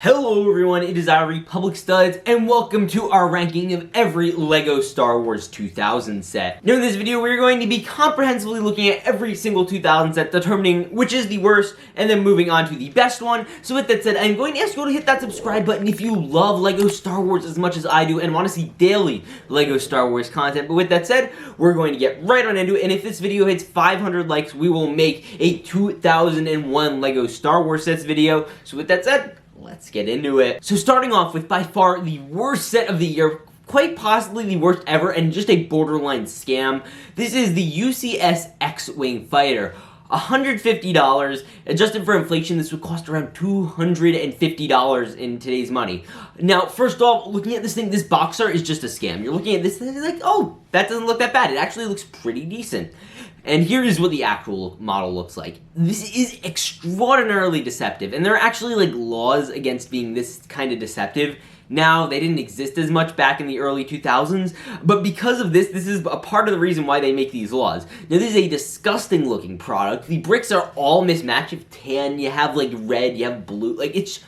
Hello everyone, it is our Republic Studs, and welcome to our ranking of every LEGO Star Wars 2000 set. Now in this video, we're going to be comprehensively looking at every single 2000 set, determining which is the worst, and then moving on to the best one. So with that said, I'm going to ask you to hit that subscribe button if you love LEGO Star Wars as much as I do, and want to see daily LEGO Star Wars content. But with that said, we're going to get right on into it, and if this video hits 500 likes, we will make a 2001 LEGO Star Wars sets video. So with that said, let's get into it. So starting off with by far the worst set of the year, quite possibly the worst ever, and just a borderline scam. This is the UCS X-Wing Fighter. $150. Adjusted for inflation, this would cost around $250 in today's money. Now, first off, looking at this thing, this box art is just a scam. You're looking at this thing like, oh, that doesn't look that bad. It actually looks pretty decent. And here is what the actual model looks like. This is extraordinarily deceptive, and there are actually like laws against being this kind of deceptive. Now, they didn't exist as much back in the early 2000s, but because of this is a part of the reason why they make these laws. Now, this is a disgusting looking product. The bricks are all mismatched. You have tan, you have like red, you have blue. Like, it's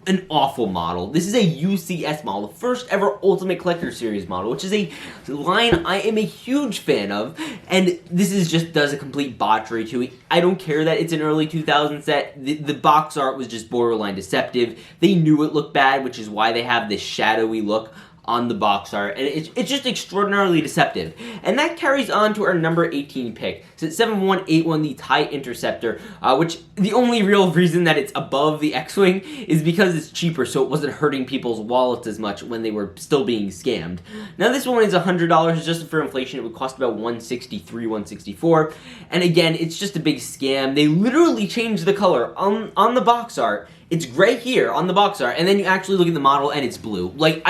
an awful model. This is a UCS model, the first ever Ultimate Collector Series model, which is a line I am a huge fan of, and this is just does a complete botchery to it. I don't care that it's an early 2000 set. The box art was just borderline deceptive. They knew it looked bad, which is why they have this shadowy look on the box art, and it's just extraordinarily deceptive. And that carries on to our number 18 pick. So it's 7181, the TIE Interceptor, which the only real reason that it's above the X-Wing is because it's cheaper, so it wasn't hurting people's wallets as much when they were still being scammed. Now this one is $100, adjusted for inflation, it would cost about $163, $164, and again, it's just a big scam. They literally changed the color on the box art. It's gray here on the box art, and then you actually look at the model and it's blue. Like,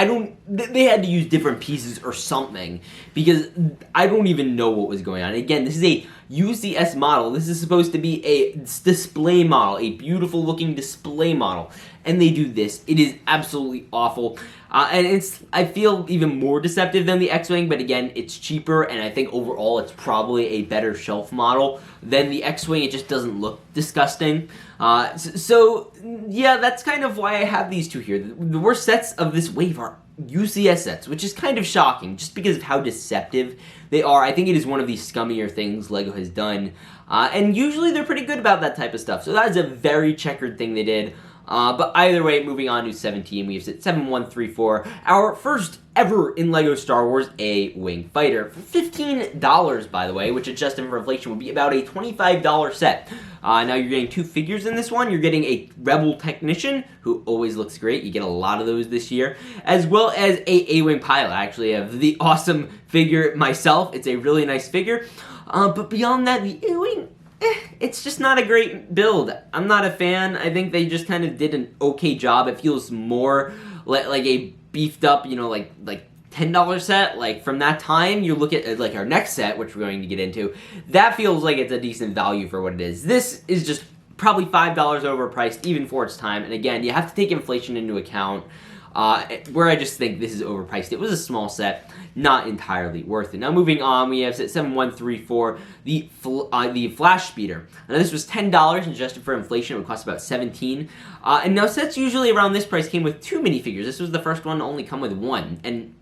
they had to use different pieces or something, because I don't even know what was going on. Again, this is a UCS model. This is supposed to be a display model, a beautiful looking display model, and they do this. It is absolutely awful. And I feel even more deceptive than the X-Wing, but again, it's cheaper, and I think overall it's probably a better shelf model than the X-Wing. It just doesn't look disgusting. So yeah, that's kind of why I have these two here. The worst sets of this wave are UCS sets, which is kind of shocking, just because of how deceptive they are. I think it is one of the scummier things LEGO has done, and usually they're pretty good about that type of stuff, so that is a very checkered thing they did. But either way, moving on to 17, we have 7134, our first ever in LEGO Star Wars A-Wing Fighter. For $15, by the way, which adjusted for inflation would be about a $25 set. Now you're getting two figures in this one. You're getting a Rebel Technician, who always looks great. You get a lot of those this year. As well as a A-Wing Pilot. I actually have the awesome figure myself. It's a really nice figure. But beyond that, the A-Wing, it's just not a great build. I'm not a fan. I think they just kind of did an okay job. It feels more like a beefed up, you know, like $10 set. Like from that time, you look at like our next set, which we're going to get into, that feels like it's a decent value for what it is. This is just probably $5 overpriced even for its time. And again, you have to take inflation into account. Where I just think this is overpriced. It was a small set, not entirely worth it. Now moving on, we have set 7134, the Flash Speeder. Now this was $10, and adjusted for inflation, it would cost about $17. And now sets usually around this price came with two minifigures. This was the first one to only come with one, and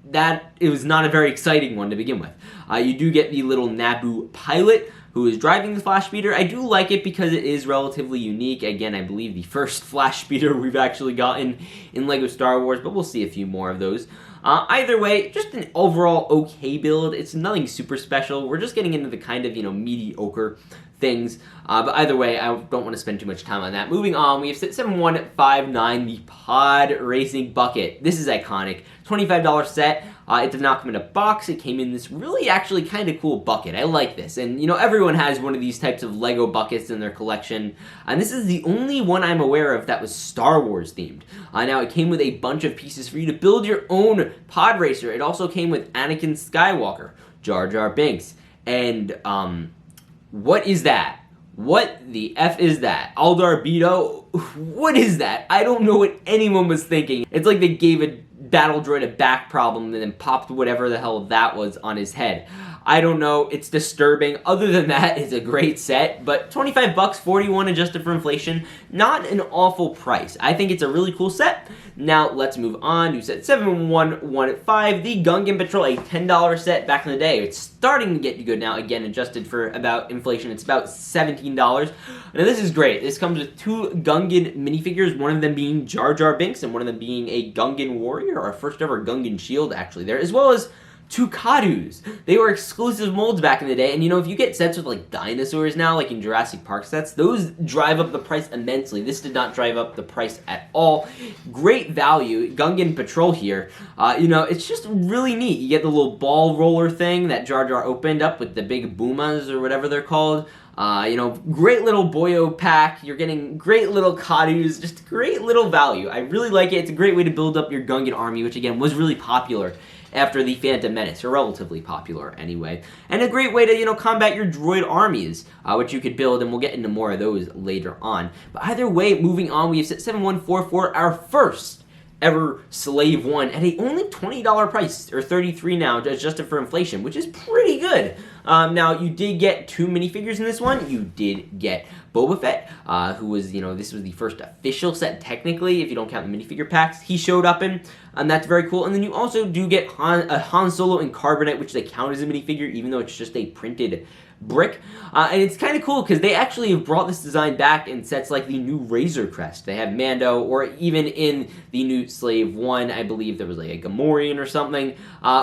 it was not a very exciting one to begin with. You do get the little Naboo pilot, who is driving the Flash Speeder. I do like it because it is relatively unique. Again, I believe the first Flash Speeder we've actually gotten in LEGO Star Wars, but we'll see a few more of those. Either way, just an overall okay build. It's nothing super special. We're just getting into the kind of, mediocre things. But either way, I don't want to spend too much time on that. Moving on, we have 7159, the Pod Racing Bucket. This is iconic. $25 set. It did not come in a box. It came in this really actually kind of cool bucket. I like this. And, everyone has one of these types of Lego buckets in their collection. And this is the only one I'm aware of that was Star Wars themed. Now, it came with a bunch of pieces for you to build your own pod racer. It also came with Anakin Skywalker, Jar Jar Binks, and, what is that? What the F is that? Aldar Beto? What is that? I don't know what anyone was thinking. It's like they gave a battle droid a back problem and then popped whatever the hell that was on his head. I don't know, it's disturbing. Other than that, it's a great set, but 25 bucks, 41 adjusted for inflation, not an awful price. I think it's a really cool set. Now, let's move on to set 7115, the Gungan Patrol, a $10 set back in the day. It's starting to get good now, again, adjusted for about inflation, it's about $17. Now, this is great. This comes with 2 Gungan minifigures, one of them being Jar Jar Binks, and one of them being a Gungan Warrior, our first ever Gungan Shield, actually, there, as well as 2 Kadus. They were exclusive molds back in the day, and you know, if you get sets with like dinosaurs now, like in Jurassic Park sets, those drive up the price immensely. This did not drive up the price at all. Great value. Gungan Patrol here. You know, it's just really neat. You get the little ball roller thing that Jar Jar opened up with the big Boomas or whatever they're called. You know, great little Boyo pack. You're getting great little Kadus, just great little value. I really like it. It's a great way to build up your Gungan army, which again was really popular after the Phantom Menace, or relatively popular anyway. And a great way to, you know, combat your droid armies, which you could build, and we'll get into more of those later on. But either way, moving on, we have set 7144, our first ever Slave One, at a only $20 price, or $33 now, adjusted for inflation, which is pretty good. Now, you did get 2 minifigures in this one. You did get Boba Fett, who was, you know, this was the first official set, technically, if you don't count the minifigure packs he showed up in, and that's very cool. And then you also do get Han Solo in Carbonite, which they count as a minifigure, even though it's just a printed brick. And it's kind of cool because they actually have brought this design back in sets like the new Razor Crest. They have Mando, or even in the new Slave One, I believe there was like a Gamorrean or something,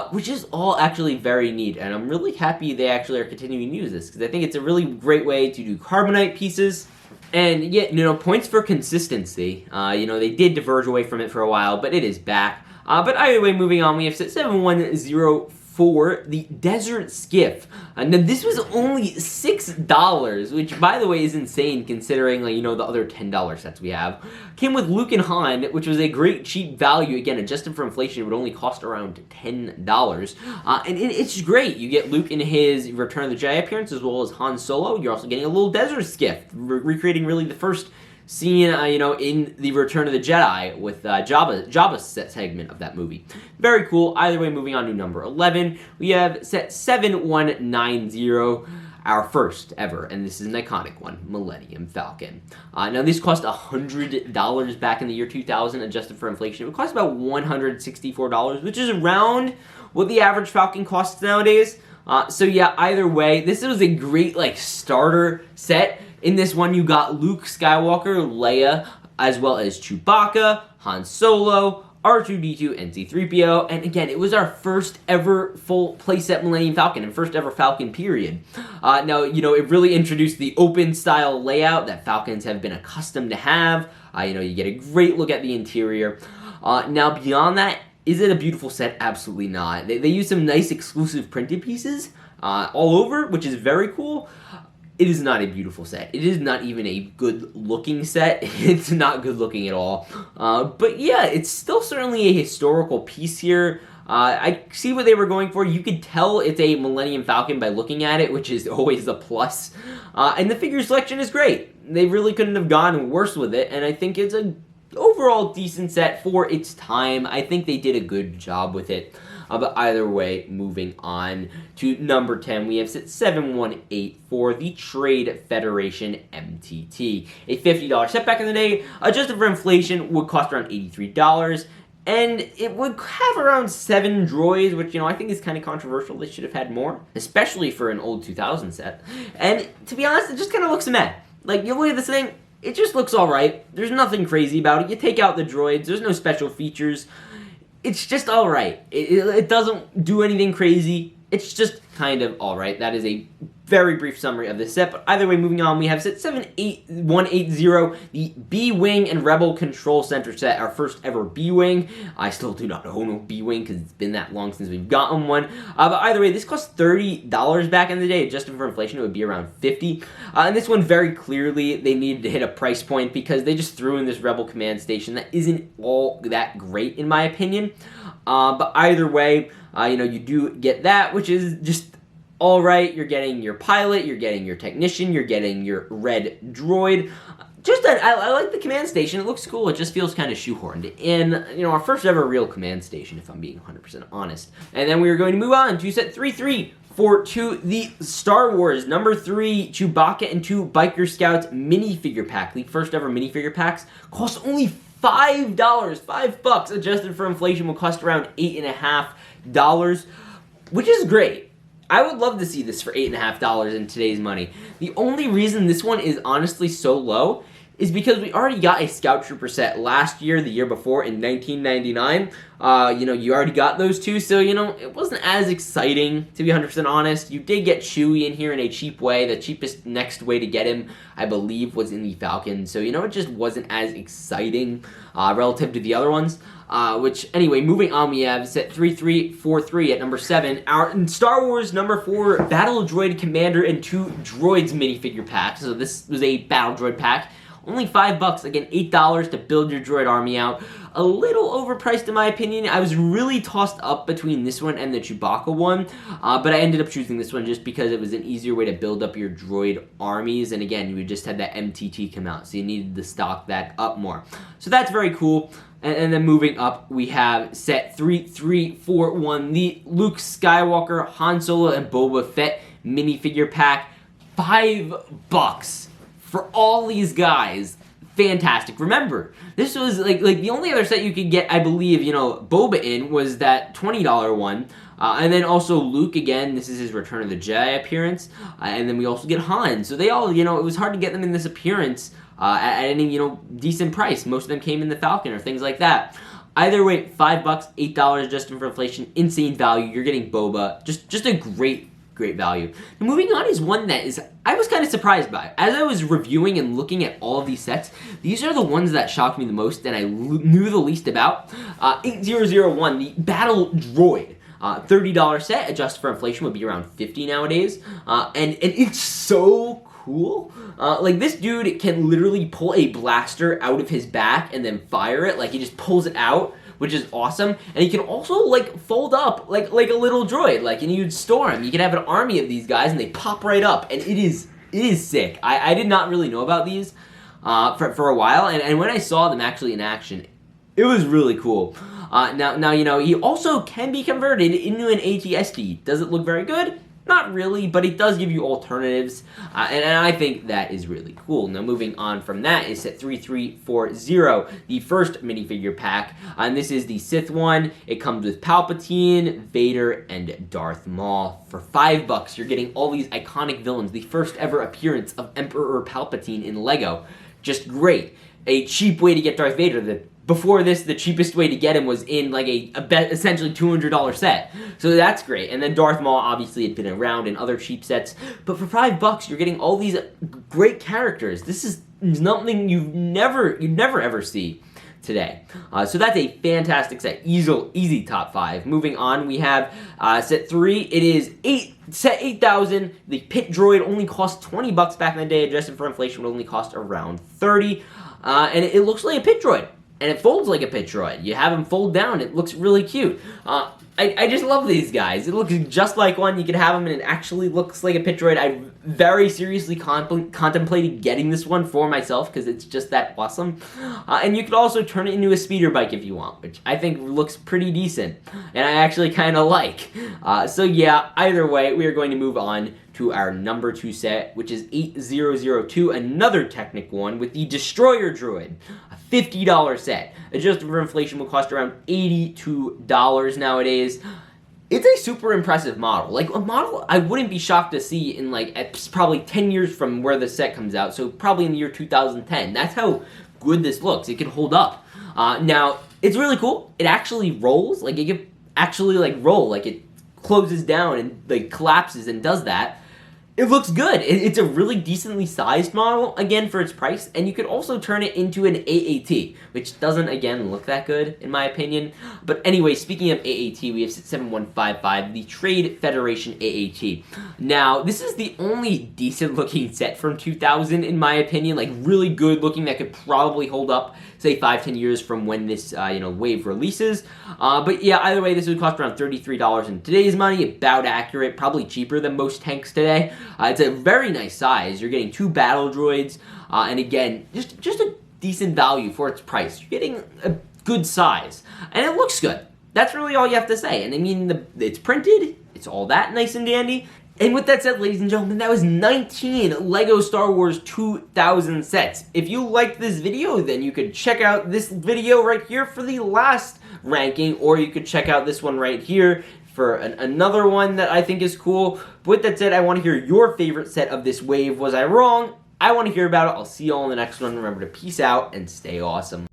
which is all actually very neat. And I'm really happy they actually are continuing to use this, because I think it's a really great way to do Carbonite pieces. And yeah, you know, points for consistency. You know, they did diverge away from it for a while, but it is back. But either way, moving on, we have set 7104, the Desert Skiff. Now, this was only $6, which, by the way, is insane considering, like, you know, the other $10 sets we have. Came with Luke and Han, which was a great cheap value. Again, adjusted for inflation, it would only cost around $10. And it's great. You get Luke in his Return of the Jedi appearance, as well as Han Solo. You're also getting a little Desert Skiff, recreating really the first scene, you know, in the Return of the Jedi with Jabba's set segment of that movie. Very cool. Either way, moving on to number 11, we have set 7190, our first ever, and this is an iconic one, Millennium Falcon. Now, this cost $100 back in the year 2000, adjusted for inflation. It would cost about $164, which is around what the average Falcon costs nowadays. So yeah, either way, this was a great, like, starter set. In this one, you got Luke Skywalker, Leia, as well as Chewbacca, Han Solo, R2-D2, and C-3PO, and again, it was our first ever full playset Millennium Falcon, and first ever Falcon period. Now, you know, it really introduced the open style layout that Falcons have been accustomed to have. You know, you get a great look at the interior. Now, beyond that, is it a beautiful set? Absolutely not. They use some nice exclusive printed pieces all over, which is very cool. It is not a beautiful set. It is not even a good-looking set. It's not good-looking at all. But yeah, it's still certainly a historical piece here. I see what they were going for. You could tell it's a Millennium Falcon by looking at it, which is always a plus. And the figure selection is great. They really couldn't have gone worse with it, and I think it's a overall decent set for its time. I think they did a good job with it. But either way, moving on to number 10, we have set 718 for the Trade Federation MTT. A $50 set back in the day, adjusted for inflation, would cost around $83. And it would have around 7 droids, which, you know, I think is kind of controversial. They should have had more, especially for an old 2000 set. And to be honest, it just kind of looks meh. Like, you look at this thing, it just looks alright. There's nothing crazy about it. You take out the droids, there's no special features. It's just alright. It doesn't do anything crazy. It's just kind of alright. That is a very brief summary of this set, but either way, moving on, we have set 7180, the B-Wing and Rebel Control Center set, our first ever B-Wing. I still do not own a B-Wing because it's been that long since we've gotten one, but either way, this cost $30 back in the day. Adjusted for inflation, it would be around $50, and this one, very clearly, they needed to hit a price point because they just threw in this Rebel Command Station that isn't all that great, in my opinion, but either way, you know, you do get that, which is just alright. You're getting your pilot, you're getting your technician, you're getting your red droid. I like the command station. It looks cool. It just feels kind of shoehorned in, you know, our first ever real command station, if I'm being 100% honest. And then we are going to move on to set 33 the Star Wars number 3 Chewbacca and 2 Biker Scouts minifigure pack. The first ever minifigure packs cost only $5, $5 adjusted for inflation will cost around $8.50, which is great. I would love to see this for $8.50 in today's money. The only reason this one is honestly so low is because we already got a Scout Trooper set last year, the year before, in 1999. You already got those two, so, it wasn't as exciting, to be 100% honest. You did get Chewie in here in a cheap way. The cheapest next way to get him, I believe, was in the Falcon. So, it just wasn't as exciting relative to the other ones. Which, anyway, moving on, we have set 3343 at number 7. Our Star Wars number 4 Battle Droid Commander and 2 Droids minifigure pack. So this was a Battle Droid pack. Only $5, again, $8 to build your droid army out. A little overpriced in my opinion. I was really tossed up between this one and the Chewbacca one, but I ended up choosing this one just because it was an easier way to build up your droid armies, and again, you just had that MTT come out, so you needed to stock that up more. So that's very cool. And then moving up, we have set 3341, the Luke Skywalker, Han Solo, and Boba Fett minifigure pack. $5 for all these guys. Fantastic. Remember, this was like the only other set you could get, I believe, Boba in was that $20 one. And then also Luke, again, this is his Return of the Jedi appearance. And then we also get Han. So they all, it was hard to get them in this appearance at any, decent price. Most of them came in the Falcon or things like that. Either way, $5, $8 adjusted for inflation, insane value. You're getting Boba. Just a great value. Now, moving on is one that I was kind of surprised by. As I was reviewing and looking at all of these sets, these are the ones that shocked me the most and I knew the least about. 8001, the Battle Droid. $30 set, adjusted for inflation, would be around $50 nowadays. And it's so cool. This dude can literally pull a blaster out of his back and then fire it. He just pulls it out, which is awesome. And he can also, fold up like a little droid, and you'd store him. You can have an army of these guys, and they pop right up, and it is sick. I did not really know about these for a while, and when I saw them actually in action, it was really cool. Now, he also can be converted into an AT-ST. Does it look very good? Not really, but it does give you alternatives, and I think that is really cool. Now, moving on from that is set 3340, the first minifigure pack, and this is the Sith one. It comes with Palpatine, Vader, and Darth Maul. For $5, you're getting all these iconic villains, the first ever appearance of Emperor Palpatine in LEGO. Just great. A cheap way to get Darth Vader. Before this, the cheapest way to get him was in essentially $200 set. So that's great. And then Darth Maul obviously had been around in other cheap sets. But for $5, you're getting all these great characters. This is something you'd never ever see today. So that's a fantastic set. Easy top 5. Moving on, we have set 3. It is set 8,000. The Pit Droid only cost $20 back in the day. Adjusted for inflation, would only cost around $30. And it looks like a Pit Droid. And it folds like a Pit Droid. You have him fold down. It looks really cute. I just love these guys. It looks just like one. You can have them and it actually looks like a Pit Droid. I very seriously contemplated getting this one for myself because it's just that awesome. And you could also turn it into a speeder bike if you want, which I think looks pretty decent. And I actually kind of like. So yeah, either way, we are going to move on to our number 2 set, which is 8002, another Technic one with the Destroyer Droid, a $50 set. Adjusted for inflation will cost around $82 nowadays. It's a super impressive model. A model I wouldn't be shocked to see in probably 10 years from where the set comes out, so probably in the year 2010. That's how good this looks. It can hold up. Now, it's really cool. It actually rolls. It can actually roll. It closes down and collapses and does that. It looks good. It's a really decently sized model, again, for its price, and you could also turn it into an AAT, which doesn't, again, look that good, in my opinion. But anyway, speaking of AAT, we have 7155, the Trade Federation AAT. Now, this is the only decent-looking set from 2000, in my opinion, really good-looking that could probably hold up, say, 5-10 years from when this, wave releases. But yeah, either way, this would cost around $33 in today's money, about accurate, probably cheaper than most tanks today. It's a very nice size. You're getting 2 battle droids, and again, just a decent value for its price. You're getting a good size, and it looks good. That's really all you have to say. And I mean, it's printed. it's all that nice and dandy. And with that said, ladies and gentlemen, that was 19 LEGO Star Wars 2000 sets. If you liked this video, then you could check out this video right here for the last ranking, or you could check out this one right here for another one that I think is cool. But with that said, I want to hear your favorite set of this wave. Was I wrong? I want to hear about it. I'll see you all in the next one. Remember to peace out and stay awesome.